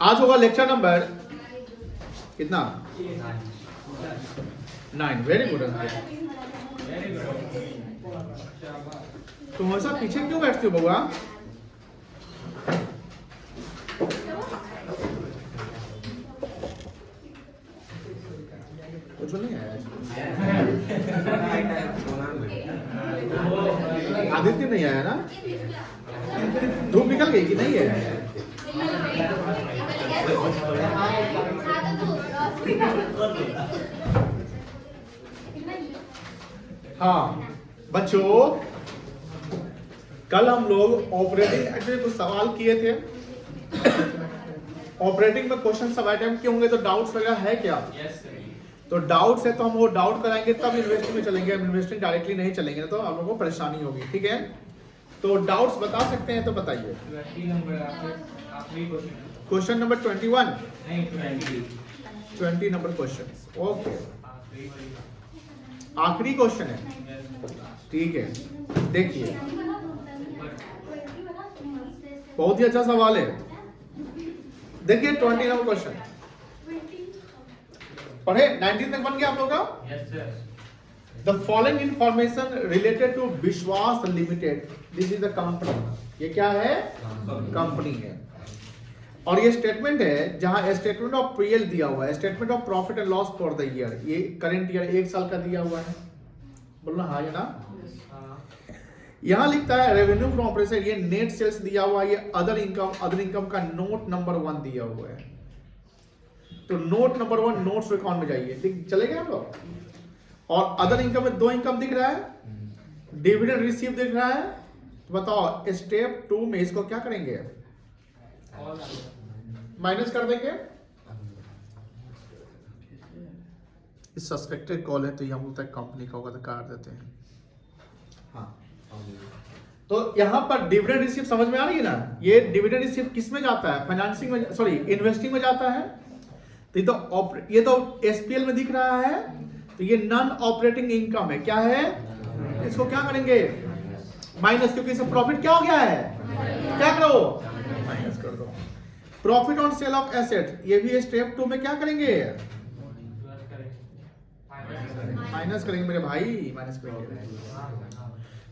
आज होगा lecture number कितना 9। Very good. तुम हमेशा पीछे क्यों बैठते हो बउआ? कुछ नहीं आया। आदित्य नहीं आया ना? धूप निकल गई कि नहीं है? हाँ बच्चों, कल हम लोग ऑपरेटिंग एक्चुअली कुछ सवाल किए थे। ऑपरेटिंग में क्वेश्चन सब अटेम्प्ट किए होंगे, तो डाउट्स वगैरह है क्या? तो डाउट्स है तो हम वो डाउट कराएंगे तब इन्वेस्टिंग में चलेंगे। इन्वेस्टिंग डायरेक्टली नहीं चलेंगे तो आप लोगों को परेशानी होगी। ठीक है, तो डाउट्स बता सकते हैं तो बताइए। Question number 21 20 number question. Okay, आखिरी क्वेश्चन है। ठीक है, देखिए बहुत ही अच्छा सवाल है। देखिए 20 नंबर क्वेश्चन पढ़े। 19 तक बन गया आप लोग का? The following information related to Vishwas limited, this is the company. ये क्या है? कंपनी है। और ये स्टेटमेंट है जहां स्टेटमेंट ऑफ पीएल दिया हुआ है, statement of profit and loss for the year. ये करंट ईयर 1 साल का दिया हुआ है। बोलना हाँ या ना? यहां लिखता है रेवेन्यू फ्रॉम ऑपरेशन, ये नेट सेल्स दिया हुआ है। ये अदर इनकम का नोट नंबर 1 दिया हुआ है। तो नोट नंबर 1 नोट्स अकाउंट में जाइए, ठीक चलेगा हम लोग। और अदर इनकम में 2 इनकम दिख रहा है, डिविडेंड रिसीव दिख रहा है। तो बताओ स्टेप 2 में इसको क्या करेंगे? माइनस कर देंगे। इस सस्पेक्टेड कॉल है तो ये हम लोग तक कंपनी का होगा तो काट देते हैं। हाँ, तो यहां पर डिविडेंड रिसीव समझ में आ रही है ना? ये डिविडेंड रिसीव किस में जाता है? फाइनेंसिंग में, सॉरी इन्वेस्टिंग में जाता है। तो ये तो एसपीएल में दिख रहा है, तो ये नॉन ऑपरेटिंग इनकम है। क्या है? इसको क्या करेंगे? माइनस, क्योंकि इससे प्रॉफिट क्या हो गया है? क्या करो? माइनस कर दो। Profit on sale of asset, ये भी स्टेप 2 में क्या करेंगे? माइनस करेंगे मेरे भाई, माइनस करेंगे।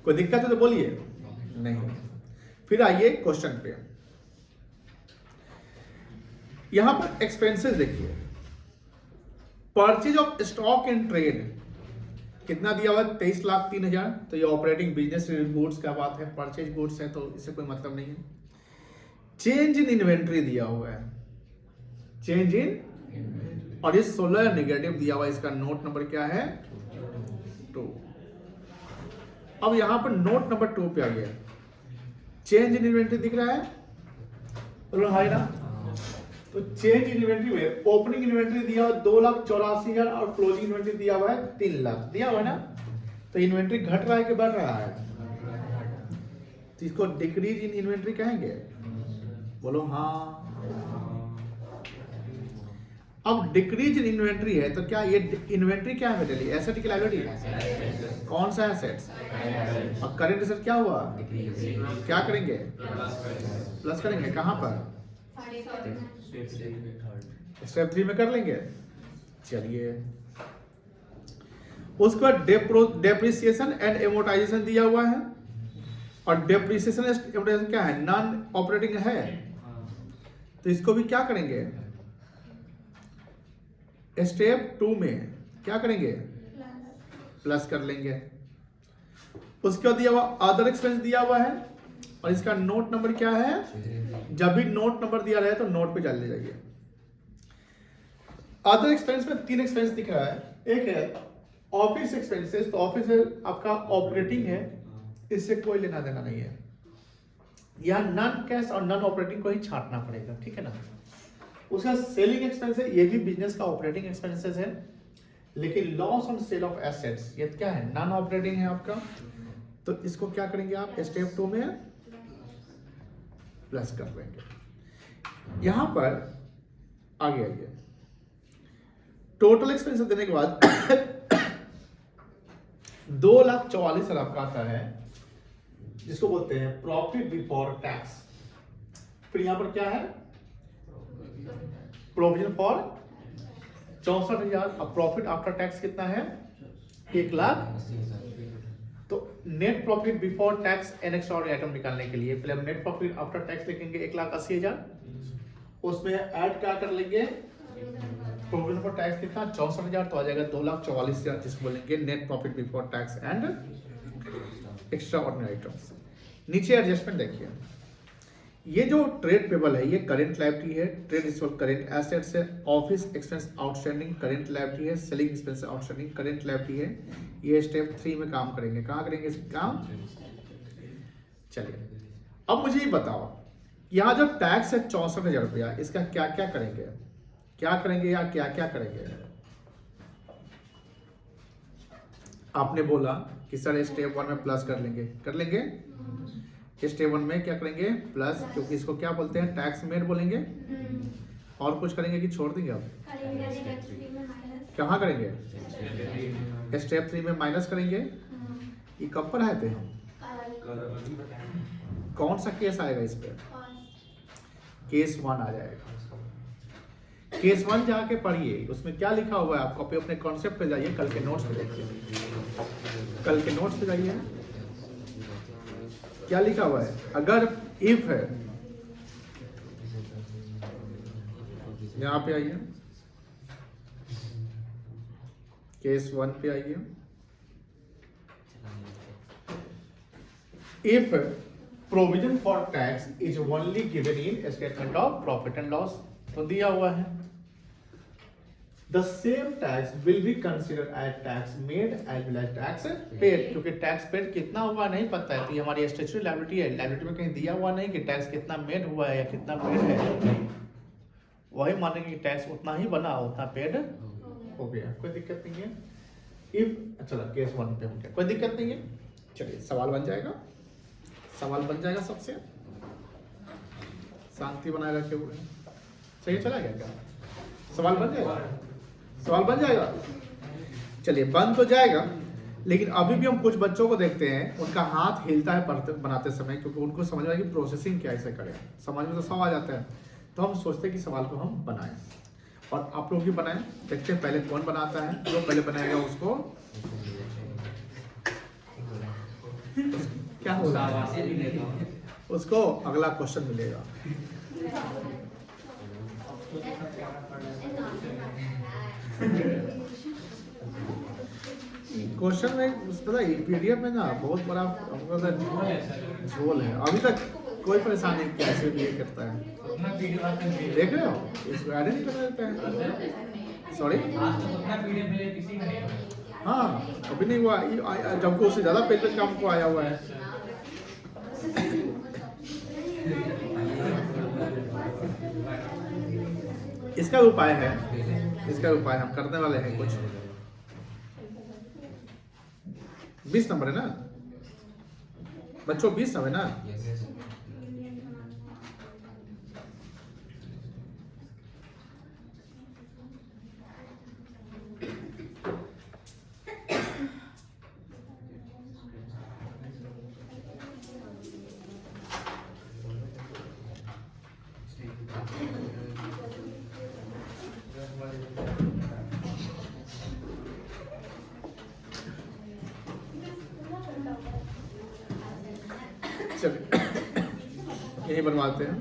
कोई दिक्कत है तो बोलिए। नहीं। फिर आइए क्वेश्चन पे। यहां पर एक्सपेंसेस देखिए। Purchase of stock in trade कितना दिया हुआ है? 23,03,000। तो ये ऑपरेटिंग बिजनेस गुड्स का बात है, परचेज गुड्स है तो इससे कोई मतलब नहीं है। चेंज इन इन्वेंट्री दिया हुआ है, चेंज इन, और ये 16 नेगेटिव दिया हुआ है। इसका नोट नंबर क्या है? 2। अब यहां पर नोट नंबर 2 पे आ गया। चेंज इन इन्वेंट्री दिख रहा है? बोलो हाय ना? तो चेंज इन इन्वेंट्री में ओपनिंग इन्वेंट्री दिया हुआ 2,84,000 और क्लोजिंग इन्वेंट्री दिया हुआ है 3 लाख दिया हुआ है ना? तो इन्वेंट्री घट रहा है कि बढ़ रहा है? तो इसको डिक्रीज इन इन्वेंट्री कहेंगे। बोलो हाँ। अब डिक्रीज इन इन्वेंट्री है तो क्या ये इन्वेंट्री क्या है? बेटे एसेट की लायबिलिटी? कौन सा एसेट्स? और करंट एसेट क्या हुआ? क्या करेंगे? प्लस करेंगे। कहां पर? स्टेप 3 में कर लेंगे। चलिए, उसके बाद डेप्रिसिएशन एंड एमोर्टाइजेशन दिया हुआ है। और डेप्रिसिएशन एमोर्टाइजेशन क्या है? नॉन ऑपरेटिंग है। तो इसको भी क्या करेंगे? स्टेप 2 में क्या करेंगे? प्लस कर लेंगे। उसके बाद दिया हुआ अदर एक्सपेंस दिया हुआ है, और इसका नोट नंबर क्या है? जब भी नोट नंबर दिया रहे तो नोट पे चले जाइए। अदर एक्सपेंस में 3 एक्सपेंस दिख रहा है। एक है ऑफिस एक्सपेंसेस, तो ऑफिस आपका ऑपरेटिंग है, इससे कोई लेना देना नहीं है। यहाँ नॉन कैश और नॉन ऑपरेटिंग को ही छांटना पड़ेगा, ठीक है ना? उसका सेलिंग एक्सपेंस है, ये भी बिजनेस का ऑपरेटिंग एक्सपेंसेस है। लेकिन loss on sale of assets ये क्या है? नॉन ऑपरेटिंग है आपका। तो इसको क्या करेंगे आप? स्टेप 2 में प्लस कर लेंगे। यहां पर आगे आइए। टोटल एक्सपेंस देने के बाद 2,44,000 आपका आता है, जिसको बोलते हैं प्रॉफिट बिफोर टैक्स। फिर यहां पर क्या है? Provision for 64,000। अब प्रॉफिट आफ्टर टैक्स कितना है? 1,80,000। तो net profit before tax and extraordinary item निकालने के लिए पहले हम नेट प्रॉफिट आफ्टर टैक्स लिखेंगे 1,80,000। उसमें ऐड क्या कर लेंगे? प्रोविजन फॉर टैक्स कितना? 64,000, तो आ जाएगा 2,44,000, जिसको बोलेंगे net profit before tax and extraordinary items. नीचे एडजस्टमेंट देखिए, ये जो ट्रेड पेबल है ये करंट लायबिलिटी है, ट्रेड रिसीवेबल करंट एसेट्स है, office expense outstanding current liability है, selling expense outstanding current liability है। ये स्टेप 3 में काम करेंगे। कहाँ करेंगे इसका काम? चलिए अब मुझे ये बताओ, यहाँ जो टैक्स है 64,000 रुपया, इसका क्या क्या करेंगे? क्या करेंगे या क्या क्या करेंगे? आपने बोला कि सर स्टेप 1 में प्लस कर लेंगे, कर लेंगे। स्टेप 1 में क्या करेंगे? प्लस, क्योंकि इसको क्या बोलते हैं? टैक्स मेड बोलेंगे। और कुछ करेंगे कि छोड़ देंगे? अब कहाँ करेंगे? स्टेप 3 में माइनस करेंगे। ये कब पर आए थे हम? कौन सा केस आएगा इस पे? केस 1 आ जाएगा। केस 1 जाके पढ़िए, उसमें क्या लिखा हुआ है? आप कॉपी अपने कॉन्सेप्ट पे जाइए, कल के नोट्स पे देखिए, कल के नोट्स पे जाइए, क्या लिखा हुआ है? अगर इफ है, यहां पे आइए, केस 1 पे आइए। If provision for tax is only given in statement of profit and loss, तो दिया हुआ है the same tax will be considered as tax made as well as tax paid, क्योंकि टैक्स पेड कितना हुआ नहीं पता है, तो ये हमारी स्टैट्यूटरी लायबिलिटी है। लायबिलिटी में कहीं दिया हुआ नहीं कि टैक्स कितना मेड हुआ है या कितना पेड है, वही मानेंगे कि टैक्स उतना ही बना, उतना पेड हो गया, कोई दिक्कत नहीं है। इफ चलो केस 1 पे हो गया, कोई दिक्कत नहीं है। चलिए सवाल बन जाएगा, सवाल बन जाएगा सबसे, शांति बनाए रखे हुए। सही चला गया क्या? सवाल बन जाएगा, सवाल बन जाएगा। चलिए बन तो जाएगा, लेकिन अभी भी हम कुछ बच्चों को देखते हैं उनका हाथ हिलता है बनाते समय, क्योंकि उनको समझ में कि प्रोसेसिंग कैसे करें। समझ में तो सब आ जाता है, तो हम सोचते हैं कि सवाल को हम बनाएं, और आप लोग भी बनाएं। देखते हैं पहले कौन बनाता है, जो पहले बनाएगा उसको क्या होगा, उसको अगला क्वेश्चन मिलेगा। क्वेश्चन में पता है पीडीएफ में ना बहुत बड़ा झोल है, अभी तक कोई परेशानी नहीं कैसे भी करता है, देख रहे हो? इसको ऐड नहीं कर देते हैं, सॉरी। हाँ अभी नहीं हुआ, जबकि उससे ज्यादा पेज का हमको आया हुआ है। इसका उपाय है, इसका उपाय हम करने वाले हैं कुछ। 20 नंबर है ना बच्चों, 20 नंबर है ना। चलिए यही बनवाते हैं।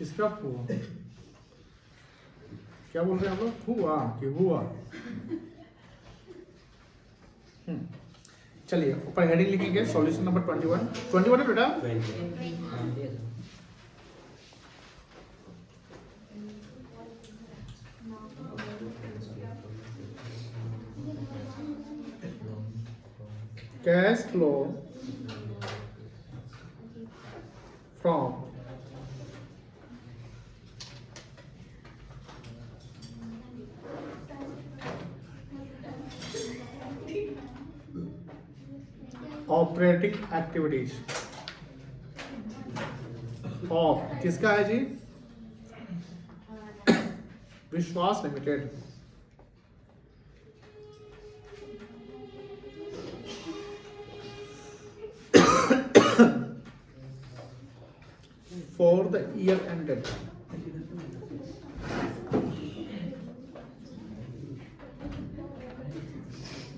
इसका हुआ क्या बोल रहे हैं आप लोग? हुआ कि हुआ? चलिए ऊपर हेडिंग लिखेंगे, सॉल्यूशन नंबर 21 है बेटा। Cash flow from operating activities of, किसका है जी? विश्वास limited, for the year ended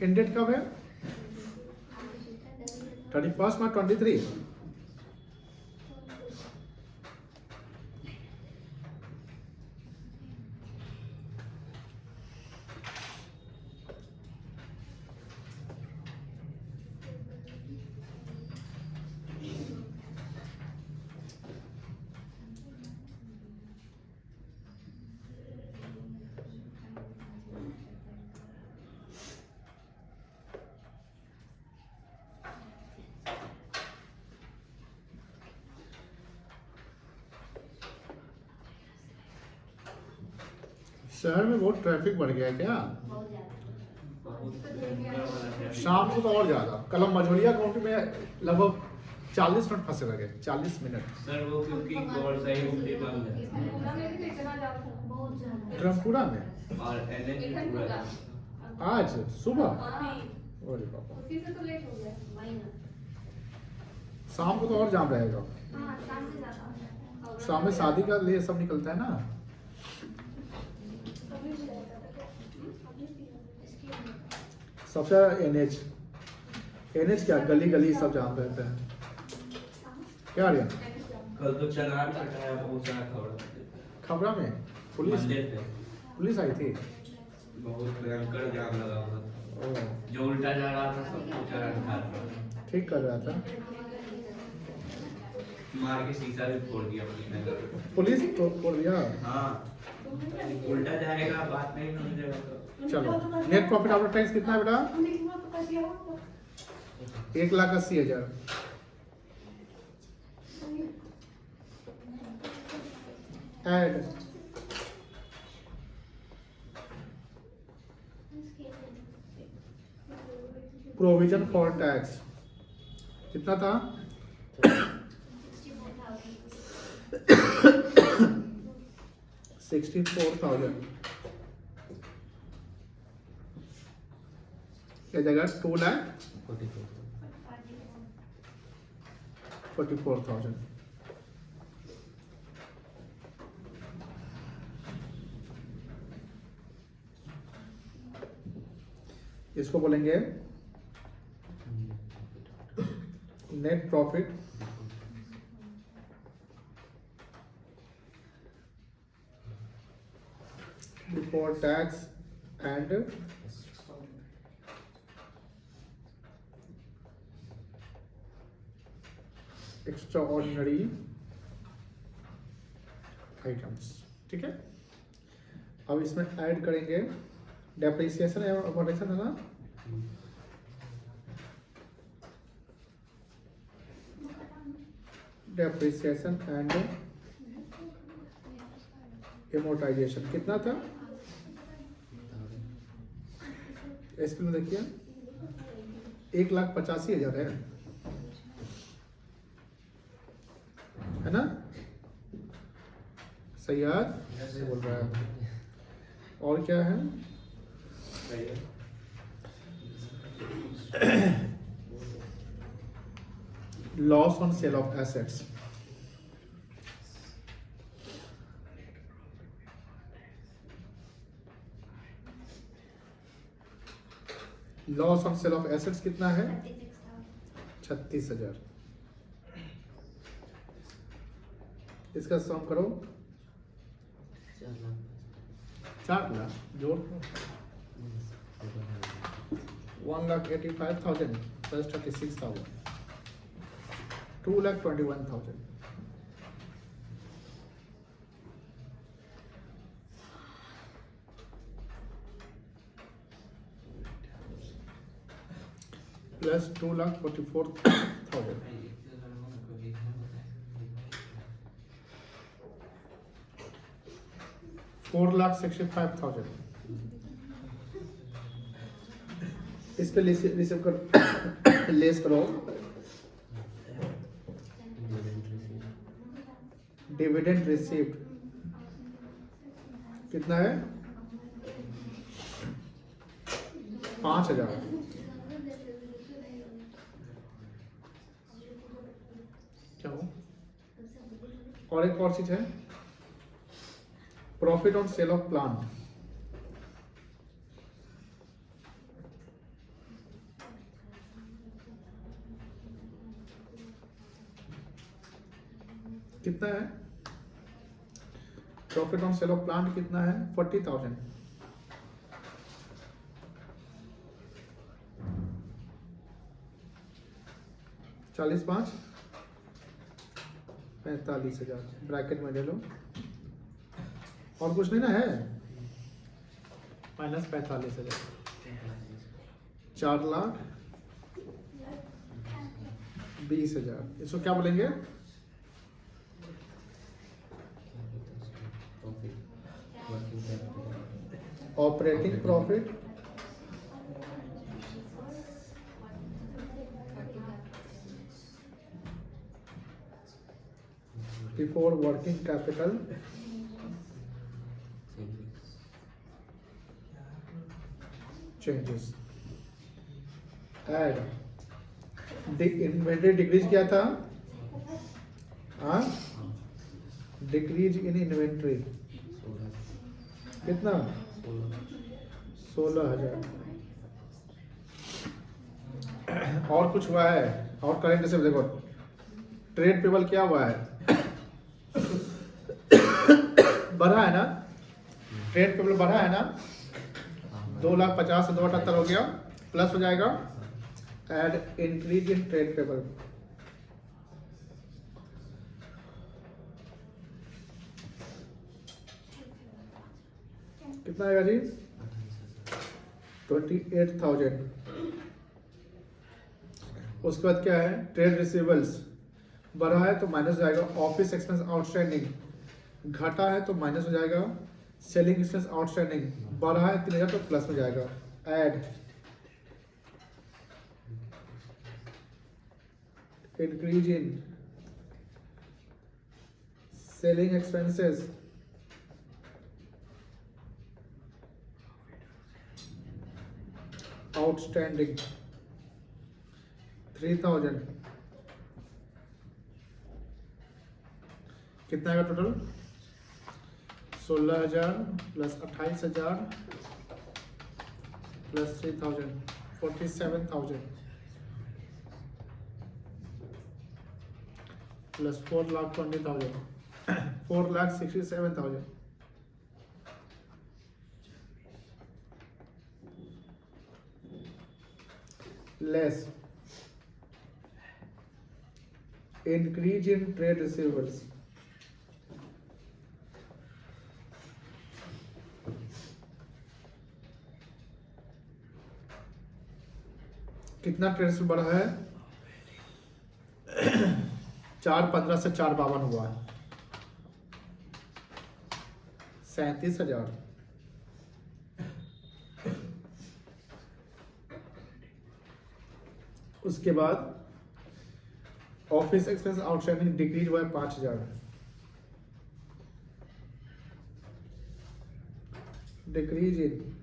ended कब है? 31 March 23। शहर में बहुत ट्रैफिक बढ़ गया है क्या? शाम को तो और ज्यादा। कल हम मझौलिया काउंटी में लगभग 40 मिनट फंसे रह गए। 40 मिनट सर वो क्योंकि गौर सही रूट बंद है ड्रमपुरा में और एनएच पूरा आज सुबह। अरे बाबा, उसी से तो लेट हो गया वही ना। शाम को तो और जाम रहेगा। हाँ, शाम से ज्यादा हो जाता है। शाम में शादी का लिए सब निकलता है ना। सबसे एनएच क्या गली गली सब जाम रहते हैं क्या आर्यन? कल तो चलान कटाया बहुत सारा खबरा में पुलिस मंदिर पे आई थी। बहुत भयंकर जाम लगा हुआ था। ओ, जो उल्टा जा रहा था सबको चलान काट रहा था। ठीक कर रहा था। मार के शीशा भी फोड़ दिया पुलिस तो बोल दिया। हाँ उल्टा जाएगा बात नहीं समझेगा तो चलो, नेट प्रॉफिट आफ्टर टैक्स कितना है बेटा? 1,80,000। ऐड प्रोविजन फॉर टैक्स कितना था? 64,000 क्या जगह 2,44,000। इसको बोलेंगे net profit before tax and extra ordinary items. ठीक है, अब इसमें ऐड करेंगे डेप्रिसिएशन एवं अमोर्टाइजेशन है ना। डेप्रिसिएशन एंड एमोर्टाइजेशन कितना था? एसपी में देखिए 1,85,000 है ना। सैयद नहीं बोल रहा है। और क्या है? Loss on sale of assets. Loss on sale of assets कितना है? 36,000। इसका सम करो 4 लाख जोड़ 1,85,000 प्लस 36,000 2,21,000। प्लस 2,44,000 4,65,000। इस पे रिसीव कर लेस करो डिविडेंड रिसीव्ड कितना है 5,000। क्या हो और एक और चीज है profit on sale of plant. कितना है profit on sale of plant कितना है 40,000। 40 5 45,000 ब्रैकेट में ले लो और कुछ नहीं ना है माइनस 45,000 4,20,000 इसको क्या बोलेंगे operating profit before working capital changes add inventory decrease किया था हाँ डिक्रीज इन इन्वेंटरी कितना 16,000 और कुछ हुआ है और करेंगे सिर्फ देखो ट्रेड पेबल क्या हुआ है बढ़ा है ना ट्रेड पेबल बढ़ा है ना 2,50,000 से 2,78,000 हो गया प्लस हो जाएगा add increase in trade payable कितना आएगा जी 28,000। उसके बाद क्या है ट्रेड रिसीवेबल्स बढ़ा है तो माइनस हो जाएगा ऑफिस एक्सपेंस आउटस्टैंडिंग घटा है तो माइनस हो जाएगा सेलिंग एक्सपेंस आउटस्टैंडिंग बढ़ा है 3,000 तो प्लस में जाएगा add increase in selling expenses outstanding 3,000 कितना आएगा total 16,000 plus 28,000 plus 3,000 47,000 plus 4,20,000 4,67,000 less increase in trade receivables कितना ट्रेड रिसीवेबल बढ़ा है 4,15 से 4,52 हुआ है 37,000 उसके बाद ऑफिस एक्सपेंस आउटस्टैंडिंग डिक्रीज हुआ है 5,000 decrease in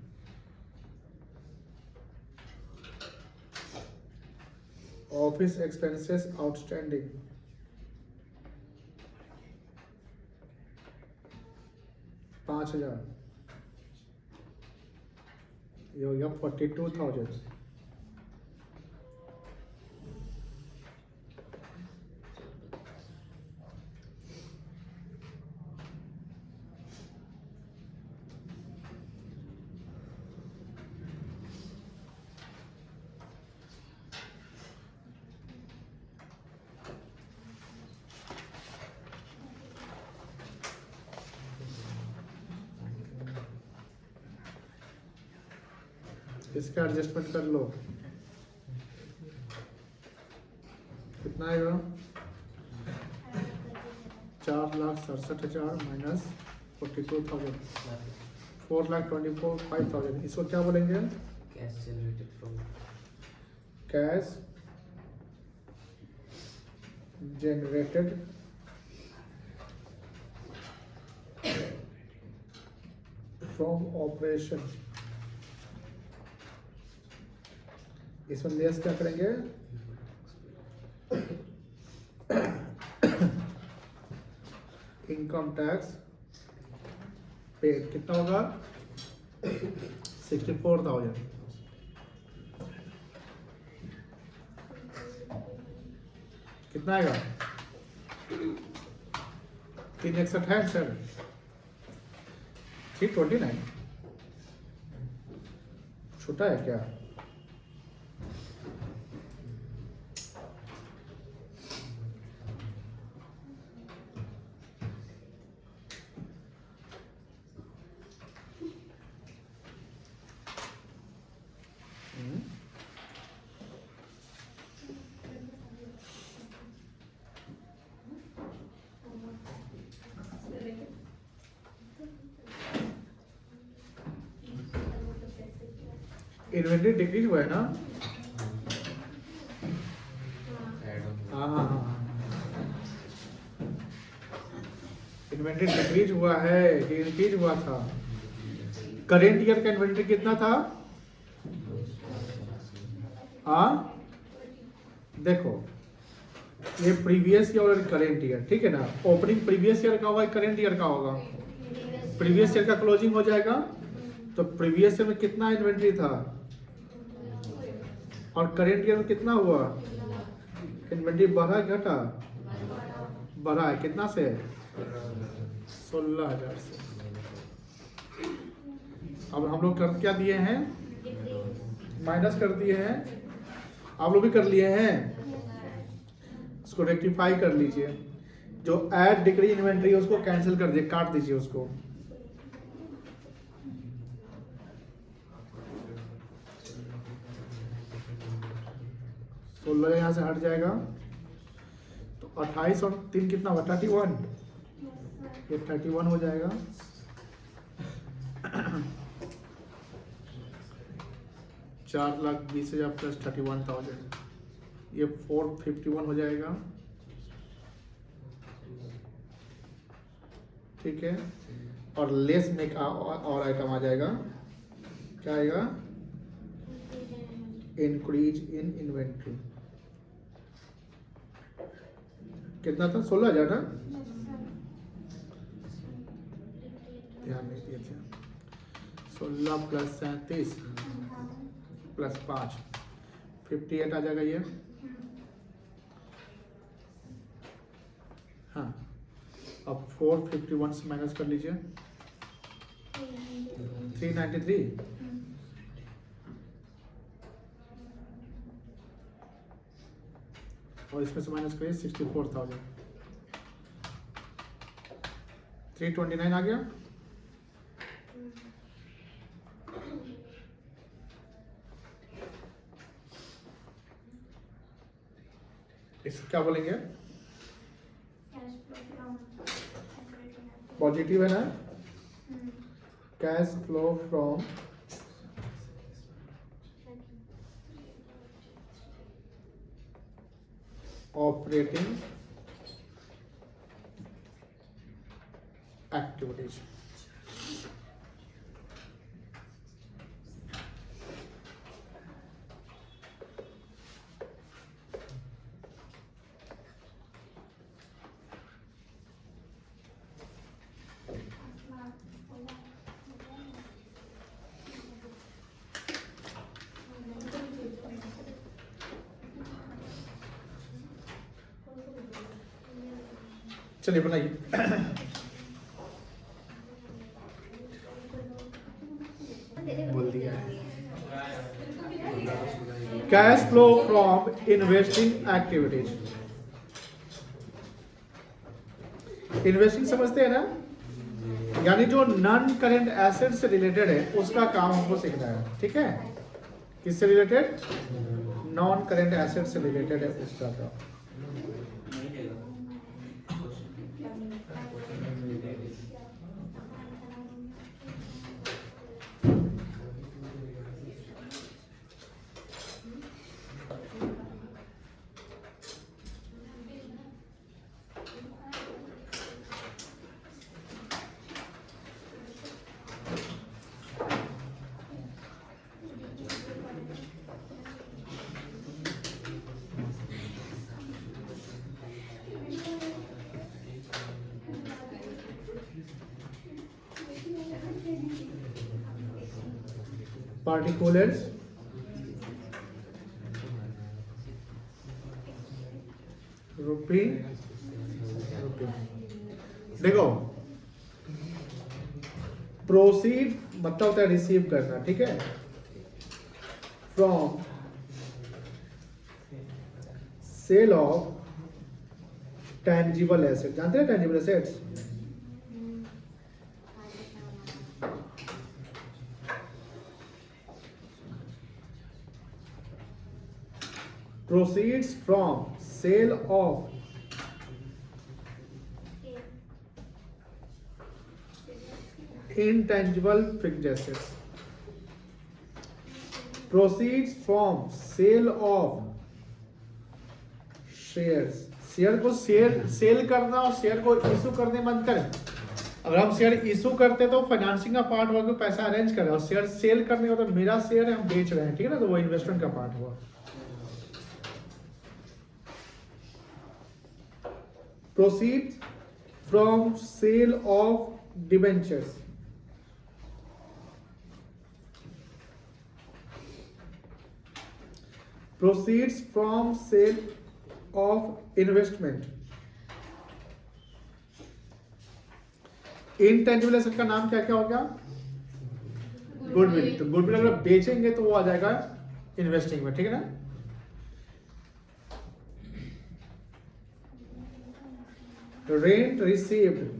office expenses outstanding 5,000 ये हो गया 42,000 इसका एडजस्टमेंट कर लो कितना आएगा 4,67,000 माइनस 42,000 4,24,5,000 इसको क्या बोलेंगे cash generated from cash generated from operation, इसमें लेस क्या करेंगे, इनकम टैक्स पेड कितना होगा 64,000। कितना आएगा 361 है सर 329 छोटा है क्या? इन्वेंटरी डिक्रीज हुआ है ना? हाँ हाँ हाँ, इन्वेंटरी डिक्रीज हुआ है कि इंक्रीज हुआ था? करेंट ईयर का इन्वेंटरी कितना था? हाँ देखो ये प्रीवियस ईयर और करेंट ईयर, ठीक है ना? ओपनिंग प्रीवियस ईयर का होगा, करेंट ईयर का होगा? प्रीवियस ईयर का क्लोजिंग हो जाएगा, तो प्रीवियस ईयर में कितना इन्वेंटरी था और करेंट ईयर में कितना हुआ? इन्वेंटरी बढ़ा घटा? बढ़ा है, कितना से? 16,000 से। अब हम लोग कर क्या दिए हैं, माइनस कर दिए हैं, आप लोग भी कर लिए हैं, इसको रेक्टिफाई कर लीजिए। जो ऐड डिक्रीज इन्वेंटरी है उसको कैंसिल कर दीजिए, काट दीजिए उसको। तो 16 यहाँ से हट जाएगा, तो 28 और 3 कितना हुआ 31, ये 31 हो जाएगा। $4,20,000 प्लस 31,000, ये 451 हो जाएगा, ठीक है। और लेस में एक और आइटम आ जाएगा, क्या आएगा? इंक्रीज इन इन्वेंट्री, कितना था? 16,000 ना? ध्यान नहीं दिए थे। 16 प्लस 37 प्लस 5 58 आ जाएगा ये। हाँ अब 451 से माइनस कर लीजिए, 393, और इसमें से माइनस करिए 64,000, 329 आ गया। इसको क्या बोलेंगे? पॉजिटिव है ना? Cash flow from operating activities. चलिए बनाइए। बोल दिया है। Cash flow from investing activities. Investing समझते हैं ना? यानी जो नॉन करेंट एसेट से रिलेटेड है उसका काम हमको सीखना है, ठीक है? किससे रिलेटेड? नॉन करेंट एसेट से रिलेटेड है उसका काम। particulars रुपी देखो प्रोसीड मतलब होता है रिसीव करना, ठीक है, from sale of tangible asset, जानते हैं tangible assets, proceeds from sale of intangible fixed assets, proceeds from sale of shares, share को सेल करना और शेयर को इशू करने में अंतर है। अगर हम शेयर इशू करते तो फाइनेंसिंग का पार्ट हुआ, पैसा अरेंज कर रहे हैं, और शेयर सेल करने का तो मेरा शेयर है, हम बेच रहे हैं, ठीक है ना, तो वो इन्वेस्टमेंट का पार्ट हुआ। Proceed from sale of debentures, proceeds from sale of investment, intangible asset का नाम क्या क्या हो गया, गुडविल, तो गुडविल अगर बेचेंगे तो वो आ जाएगा इन्वेस्टिंग में, ठीक है ना। Rent received,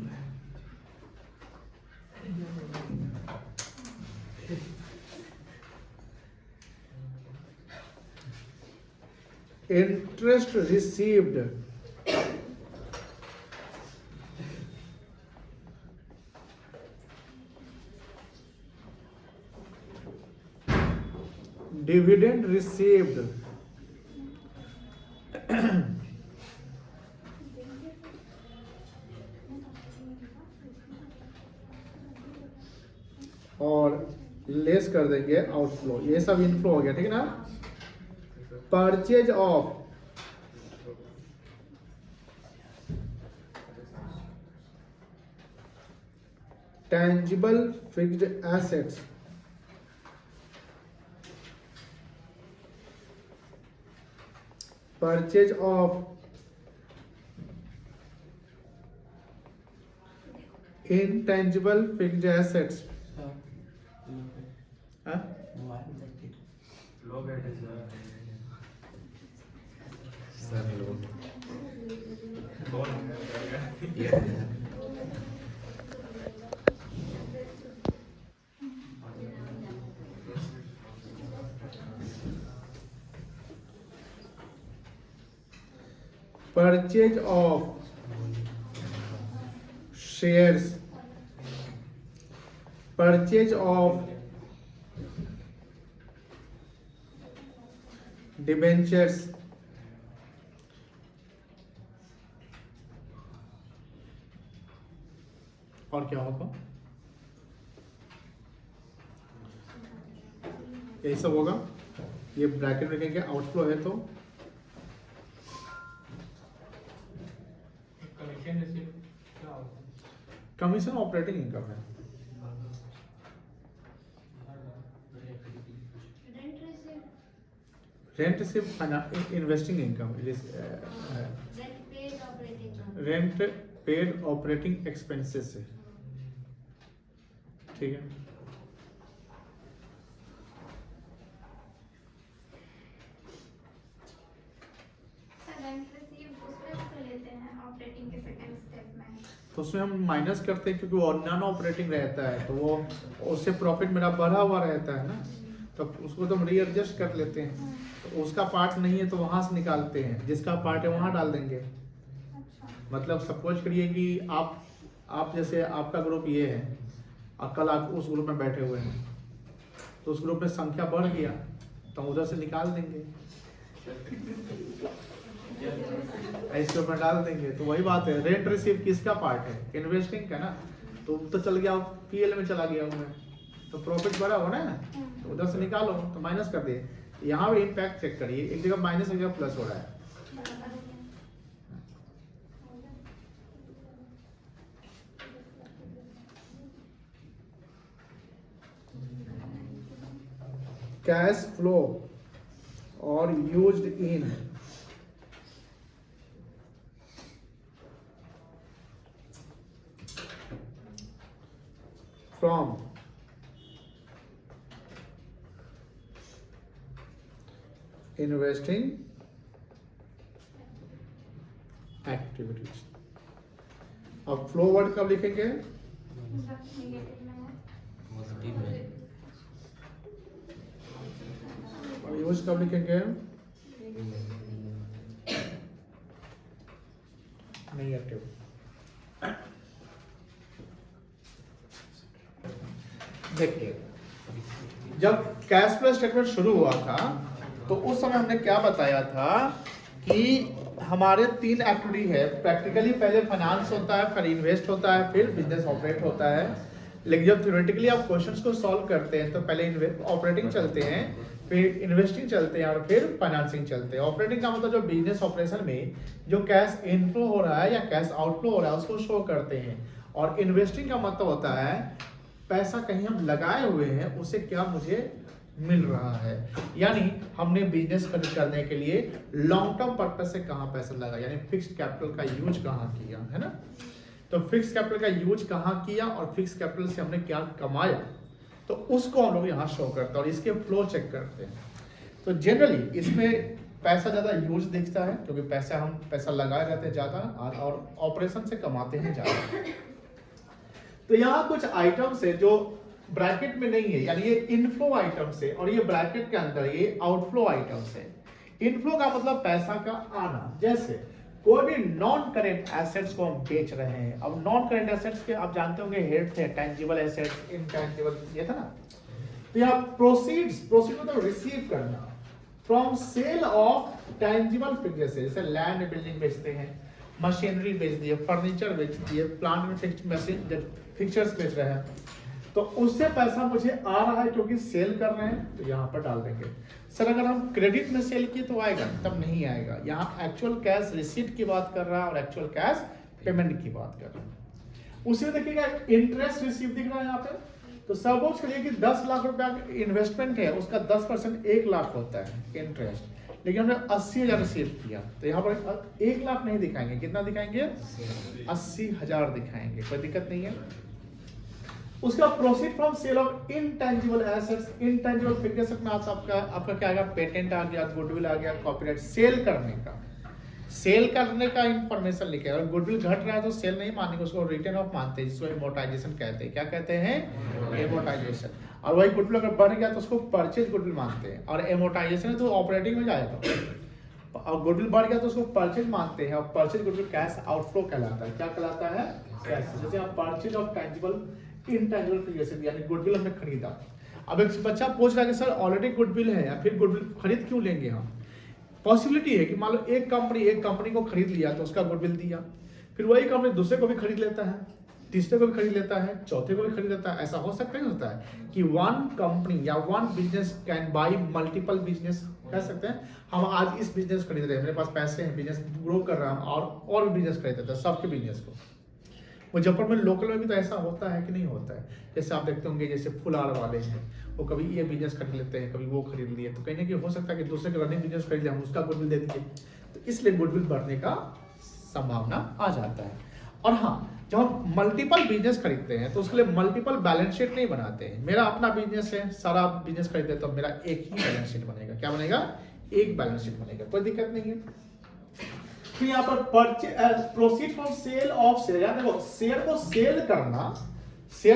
interest received, dividend received, और लेस कर देंगे आउटफ्लो, ये सब इनफ्लो हो गया, ठीक है ना। Purchase of tangible fixed assets, purchase of intangible fixed assets, हाँ? Purchase of shares, purchase of debentures, और क्या होगा, यही सब होगा। ये ब्रैकेट में कहेंगे आउटफ्लो है तो कमीशन ऑपरेटिंग इनकम है, rent receive investing income, rent paid operating expenses है, ठीक है। तो उसमें हम माइनस करते हैं क्योंकि वो नॉन ऑपरेटिंग रहता है, तो वो उससे प्रॉफिट मेरा बढ़ा हुआ रहता है ना, तो उसको तो हम रीएडजस्ट कर लेते हैं, तो उसका पार्ट नहीं है तो वहां से निकालते हैं, जिसका पार्ट है वहां डाल देंगे। मतलब सपोज करिए कि आप जैसे आपका ग्रुप ये है और कल आप उस ग्रुप में बैठे हुए हैं, तो उस ग्रुप में संख्या बढ़ गया तो उधर से निकाल देंगे, इसके ऊपर डाल देंगे। तो वही बात है, रेंट रिसीव किसका पार्ट है, इन्वेस्टिंग का ना, तो चल गया पीएल में चला गया मैं, तो प्रॉफिट बढ़ा हो ना, तो उधर से निकालो तो माइनस कर दिए। यहाँ भी इम्पैक्ट चेक करिए, एक जगह माइनस, एक जगह प्लस हो रहा है। कैश फ्लो और used in from investing activities. अब फ्लो वर्ड कब लिखेंगे? नेगेटिव में है। पॉजिटिव में और यूज कब लिखेंगे? नेगेटिव। देखिए, जब कैश फ्लो स्टेटमेंट शुरू हुआ था तो उस समय हमने क्या बताया था कि हमारे 3 एक्टिविटी है। प्रैक्टिकली पहले फाइनेंस होता है, फिर इन्वेस्ट होता है, फिर बिजनेस ऑपरेट होता है। लेकिन जब थ्योरेटिकली आप क्वेश्चंस को सॉल्व करते हैं तो पहले ऑपरेटिंग चलते हैं, फिर इन्वेस्टिंग चलते हैं और फिर फाइनेंसिंग चलते हैं। ऑपरेटिंग का मतलब जो बिजनेस ऑपरेशन में जो कैश इनफ्लो हो रहा है या कैश आउटफ्लो हो रहा है उसको शो करते हैं। और इन्वेस्टिंग का मतलब होता है पैसा कहीं हम लगाए हुए हैं उसे क्या मुझे मिल रहा है, यानी हमने बिजनेस करने के लिए लॉन्ग टर्म पर्पज से कहाँ पैसा लगा, यानी फिक्स्ड कैपिटल का यूज कहाँ किया, है ना। तो फिक्स कैपिटल का यूज कहाँ किया और फिक्स कैपिटल से हमने क्या कमाया, तो उसको हम लोग यहाँ शो करते हैं और इसके फ्लो चेक करते हैं। तो जनरली इसमें पैसा ज़्यादा यूज दिखता है क्योंकि पैसा लगाए रहते हैं ज़्यादा और ऑपरेशन से कमाते हैं ज़्यादा। तो यहाँ कुछ आइटम्स है जो ब्रैकेट में नहीं है, यानी ये इनफ्लो आइटम्स है और ये ब्रैकेट के अंदर ये आउटफ्लो आइटम्स है। इनफ्लो का मतलब पैसा का आना, जैसे कोई भी नॉन करेंट एसेट्स को हम बेच रहे हैं। अब नॉन करेंट एसेट्स के आप जानते होंगे हेड थे, टेंजिबल एसेट्स, इनटेंजिबल, ये था ना। तो यहाँ प्रोसीड मतलब रिसीव करना from sale of tangible fixtures, जैसे लैंड बिल्डिंग बेचते हैं, मशीनरी बेच दिए, फर्नीचर बेच दिए, प्लांट में फिक्चर्स बेच रहे हैं, तो उससे पैसा मुझे आ रहा है क्योंकि सेल कर रहे हैं, तो यहाँ पर डाल देंगे। सर अगर हम क्रेडिट में सेल किए तो आएगा, तब नहीं आएगा। यहाँ एक्चुअल कैश रिसीट की बात कर रहा है और एक्चुअल कैश पेमेंट की बात कर रहा है। उसी में देखिएगा इंटरेस्ट रिसीव दिख रहा है यहाँ पे। तो सपोज करिए कि 10 लाख रुपया इन्वेस्टमेंट है, उसका 10% 1 लाख होता है इंटरेस्ट, लेकिन हमने 80,000 रिसीव किया, तो यहाँ पर 1 लाख नहीं दिखाएंगे, कितना दिखाएंगे? 80,000 दिखाएंगे, कोई दिक्कत नहीं है। उसका proceed from sale of intangible assets, intangible fixtures में आपका क्या आएगा? पेटेंट आ गया, गुडविल आ गया, कॉपीराइट। सेल करने का इंफॉर्मेशन लिखे। अगर गुडविल घट रहा है तो सेल नहीं मानेंगे, उसको रिटर्न ऑफ मानते हैं, जिसको एमोर्टाइजेशन कहते हैं। क्या कहते हैं? एमोर्टाइजेशन। और वही गुडविल अगर बढ़ गया तो उसको परचेज गुडविल मानते हैं, और एमोर्टाइजेशन तो ऑपरेटिंग में जाएगा। और गुडविल बढ़ गया तो उसको परचेज मानते हैं, और परचेज गुडविल कैश आउटफ्लो कहलाता है। क्या कहलाता है? कैश। जैसे आप purchase of tangible intangible fixtures, यानी गुडविल हमने खरीदा। अब एक बच्चा पूछ रहा है कि सर ऑलरेडी गुडविल है, या फिर गुडविल खरीद क्यों लेंगे हम? पॉसिबिलिटी है कि मान लो एक कंपनी को खरीद लिया तो उसका गुडविल दिया, फिर वही कंपनी दूसरे को भी खरीद लेता है, तीसरे को भी खरीद लेता है, चौथे को भी खरीद लेता है। ऐसा हो सकता है, होता है कि वन कंपनी या one business can buy multiple business. कह सकते हैं हम आज इस बिजनेस खरीद रहे हैं, मेरे पास पैसे हैं, बिजनेस ग्रो कर रहा हूँ और भी बिजनेस खरीद लेता है, सबके बिजनेस को। मुजफ्फरपुर में लोकल में भी तो ऐसा होता है कि नहीं होता है? जैसे आप देखते होंगे, जैसे फुलार वाले हैं, वो कभी ये बिजनेस खरीद लेते हैं, कभी वो खरीद लिए, तो कहीं ना कहीं हो सकता है कि दूसरे का रनिंग बिजनेस खरीद लिया, हम उसका गुडविल दे दिए, तो इसलिए गुडविल बढ़ने का संभावना आ जाता है। और हाँ, जब हम मल्टीपल बिजनेस खरीदते हैं तो उसके लिए मल्टीपल बैलेंस शीट नहीं बनाते हैं। मेरा अपना बिजनेस है, सारा बिजनेस खरीदते हैं, तो मेरा एक ही बैलेंस शीट बनेगा। क्या बनेगा? एक बैलेंस शीट बनेगा, कोई दिक्कत नहीं है। फिर यहाँ पर proceed from sale of share, यानी देखो शेयर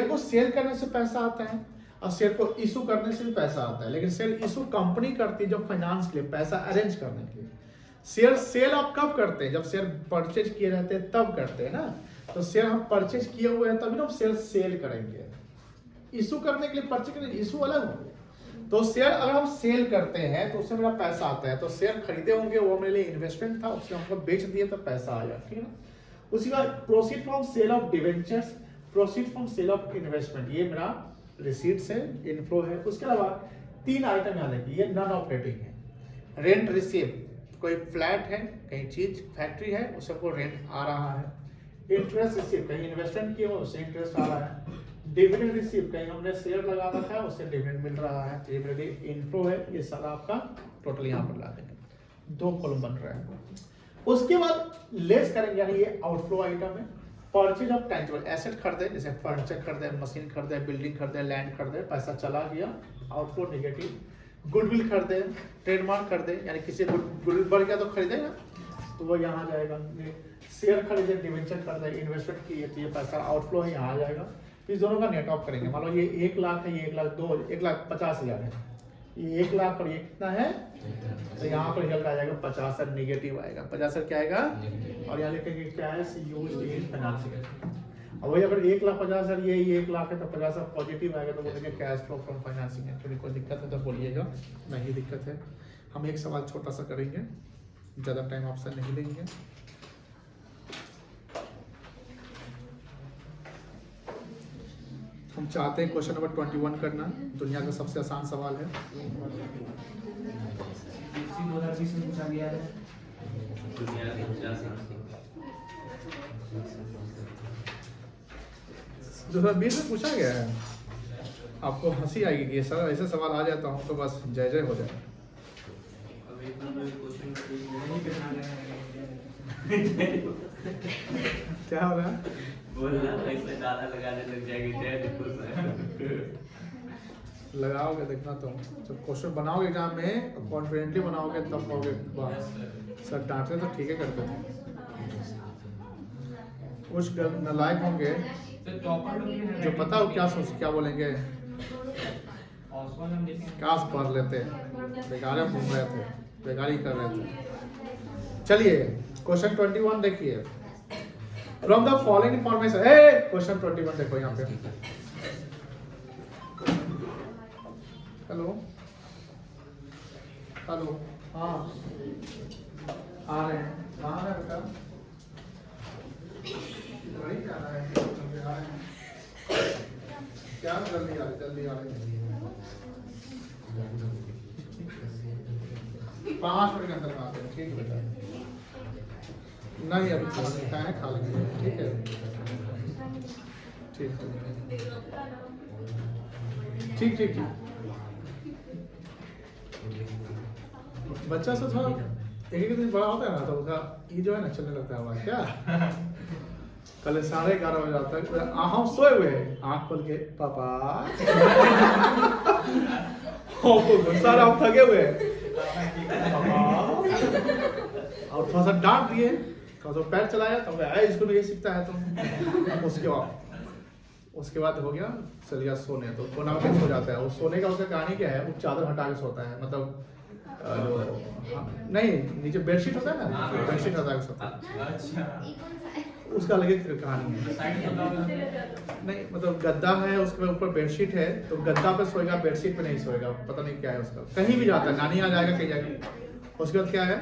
को सेल करने से पैसा आता है और शेयर को इशू करने से भी पैसा आता है। लेकिन शेयर इशू कंपनी करती है जो फाइनेंस के लिए, पैसा अरेंज करने के लिए। शेयर सेल आप कब करते हैं? जब शेयर परचेज किए रहते हैं तब करते हैं ना। तो शेयर हम परचेज किए हुए हैं तभी ना हम शेयर सेल करेंगे। इशू करने के लिए परचेज करेंगे, इशू अलग हो। तो शेयर अगर हम सेल करते हैं तो उससे मेरा पैसा आता है। तो शेयर खरीदे होंगे, वो मेरे लिए इन्वेस्टमेंट था, उससे हमको बेच दिए तो पैसा आया, ठीक है ना। उसी का proceed from sale of debentures, proceed from sale of investment, ये मेरा रिसीट्स है, इनफ्लो है। उसके अलावा 3 आइटम यहाँ लिखिए, ये नॉन ऑपरेटिंग है। रेंट रिसीव, कोई फ्लैट है, कहीं चीज फैक्ट्री है, उसको रेंट आ रहा है। इंटरेस्ट रिसीव, कहीं इन्वेस्टमेंट किए हो उससे इंटरेस्ट आ रहा है। डिविडेंड रिसीव, कहीं हमने शेयर लगा रखा है उससे डिविडेंड मिल रहा है, डिविडेंड इनफ्लो है, ये सारा आपका टोटल यहाँ पर ला देंगे, 2 कॉलम बन रहा है। उसके बाद लेस करेंगे, यानी ये आउटफ्लो आइटम है। परचेज ऑफ टेंजिबल एसेट खरीदे, जैसे फर्नीचर खरीदे, मशीन खरीदे, बिल्डिंग खरीदे, लैंड खरीदे, पैसा चला गया, आउटफ्लो नेगेटिव। गुडविल खरीदे, ट्रेडमार्क खरीदे, यानी किसी गुडविल बढ़ गया तो खरीदेगा तो वो यहाँ जाएगा। शेयर खरीदे, डिवेंचर खरीदे, इन्वेस्टमेंट किए तो ये पैसा आउटफ्लो है, यहाँ आ जाएगा। इस दोनों का नेट ऑफ करेंगे। मान लो ये 1 लाख है, ये 1 लाख 1,50,000 है, ये 1 लाख और ये कितना है, तो यहाँ पर रिजल्ट आ जाएगा 50 नेगेटिव आएगा। 50 क्या आएगा, और यहाँ लिखेंगे क्या है, यूज्ड इन फाइनेंसिंग। और वही अगर 1,50,000 ये 1 लाख है तो 50 पॉजिटिव आएगा, तो बोलेंगे कैश फ्लो फ्रॉम फाइनेंसिंग है। थोड़ी कोई दिक्कत है तो बोलिएगा, नहीं दिक्कत है। हम एक सवाल छोटा सा करेंगे, ज़्यादा टाइम ऑप्शन नहीं लेंगे। हम चाहते हैं क्वेश्चन नंबर 21 करना, दुनिया का सबसे आसान सवाल है। 2020 में पूछा गया है। दुनिया के 2020 में पूछा गया है। आपको हंसी आएगी कि सर ऐसे सवाल आ जाता हूँ तो बस जय जय हो जाए। अभी तो क्वेश्चन नहीं बना रहे हैं। क्या हो रहा है, बोलना ऐसे ज़्यादा लगाने लग जाएगी। लगाओगे देखना तुम, जब क्वेश्चन बनाओगे एग्जाम में कॉन्फिडेंटली बनाओगे तब कहोगे वाह सर डांटते तो ठीक है करते थे। कुछ नालायक होंगे जो पता हो क्या बोलेंगे, काश पढ़ लेते, बेगारे घूम रहे थे, बेगारी कर रहे थे। चलिए क्वेश्चन 21 देखिए। From the following information, question 21 देखो यहाँ पे। हेलो हेलो, हाँ आ रहे हैं, कहाँ है बेटा, वही जाना है, आ रहे हैं क्या, जल्दी आ रहे 5 मिनट के अंदर आते हैं, ठीक है बेटा। नहीं अभी खा है, खा लेंगे, ठीक है ठीक ठीक ठीक ठीक। बच्चा से थोड़ा एक दिन बड़ा होता है ना तो उसका ये जो है ना चलने लगता है हमारा क्या। कल 11:30 बजे आता है, हम सोए हुए हैं, आँख खोल के पापा सारा हम थके हुए हैं और थोड़ा सा डांट दिए, थोड़ा सा पैर चलाया तो स्कूल में ये सीखता है तुम। उसके बाद हो गया, चल गया सोने, तो कोना में सो जाता है। वो सोने का उसका कहानी क्या है, वो चादर हटा के सोता है, मतलब नहीं नीचे बेडशीट होता है ना, बेडशीट हटा के सोता है, उसका अलग एक कहानी है। नहीं मतलब गद्दा है, उसके ऊपर बेडशीट है, तो गद्दा पे सोएगा, बेडशीट पे नहीं सोएगा, पता नहीं क्या है उसका। कहीं भी जाता है, नानी आ जाएगा कहीं जाएगा। उसके बाद क्या है,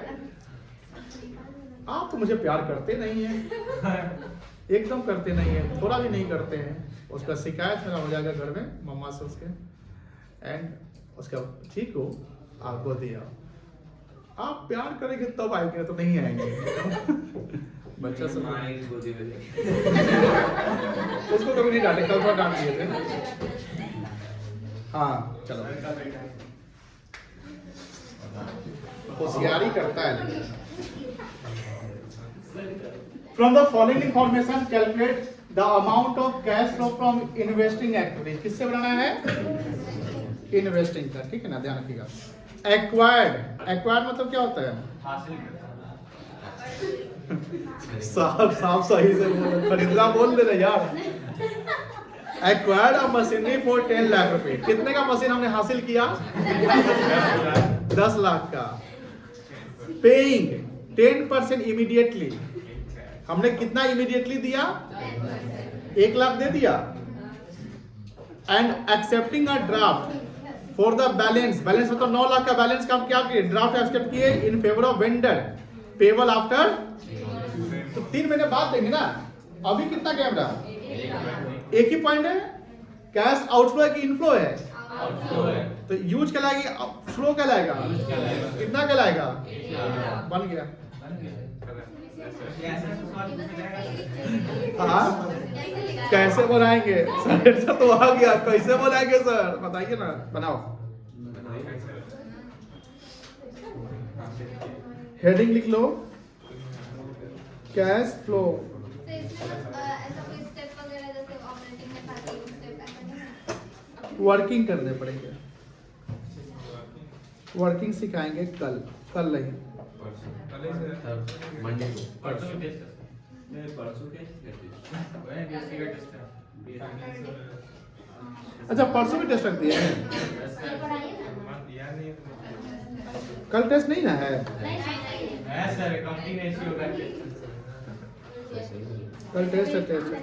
आप तो मुझे प्यार करते नहीं है, एकदम करते नहीं है, थोड़ा भी नहीं करते हैं। उसका शिकायत मेरा हो जाएगा घर में मम्मा से उसके, एंड उसका ठीक हो आपको दिया, आप प्यार करेंगे तब आएंगे, तो नहीं आएंगे। बच्चा सब उसको कभी नहीं डांटे, कल थोड़ा डांट दिए थे। हाँ चलो, होशियारी करता है। From the following information calculate the amount of cash flow from investing activities. किससे बनाना है, इन्वेस्टिंग का, ठीक है ना, ध्यान रखिएगा। एक्वायर्ड मतलब क्या होता है, साफ सही से बोल, खरीदा बोल दे रहे यार। Acquired a machinery for 10 lakh रुपए। कितने का मशीन हमने हासिल किया, 10 लाख का। पेइंग 10% इमीडिएटली, हमने कितना इमीडिएटली दिया, 1 लाख दे दिया। And accepting a draft for the balance, balance मतलब 9 लाख का बैलेंस का हम क्या किए, ड्राफ्ट एक्सेप्ट किए in favour of vendor, payable after, तो 3 महीने बाद देंगे ना। अभी कितना कैमरा, एक ही पॉइंट है, कैश आउटफ्लो है कि इनफ्लो है, तो यूज कहलाएगी, फ्लो कहलाएगा, कितना कहलाएगा, बन गया। हाँ कैसे बनाएंगे सर? ऐसा तो आ गया, कैसे बनाएंगे सर बताइए ना, बनाओ। हेडिंग लिख लो, कैश फ्लो। तो इसमें ऐसा कोई स्टेप वगैरह जैसे ऑपरेटिंग में था कि स्टेप ऐसा नहीं है? वर्किंग करने पड़ेंगे, वर्किंग सिखाएंगे कल, कल नहीं मंडे को परसों के अच्छा परसों भी टेस्ट रख दिए हैं, कल पढ़ाइए ना। कल टेस्ट नहीं ना है? है सर, कंपनी ने इश्यू कर दिया। कल टेस्ट है, टेस्ट है।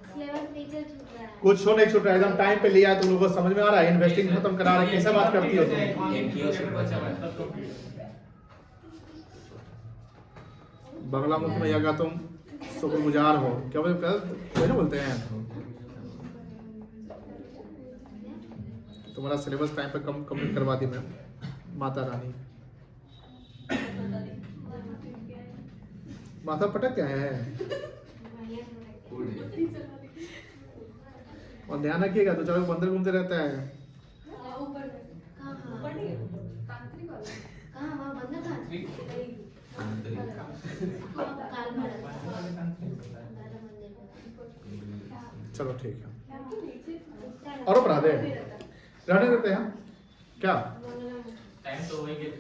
सिलेबस टीचर छूट रहा है। कुछ हो नहीं छूट रहा है, एकदम टाइम पे लिया है, तुम लोगों को समझ में आ रहा है, इन्वेस्टिंग खत्म करा रहे, कैसे बात करती हो तुम? एनपीओ से बचा हुआ है। बंगला मुखी भैया का तुम शुक्रगुजार हो, क्या बोलते हैं, बोलते हैं तुम्हारा सिलेबस टाइम पे कम कंप्लीट करवा दी मैं, माता रानी। माथा पटक क्या है? और ध्यान रखिएगा, तो चाहे बंदर घूमते रहता है। कहाँ वहाँ बंद था? काल चलो ठीक है, और पढ़ा दे, रहने देते हैं क्या? टाइम तो हो ही गया।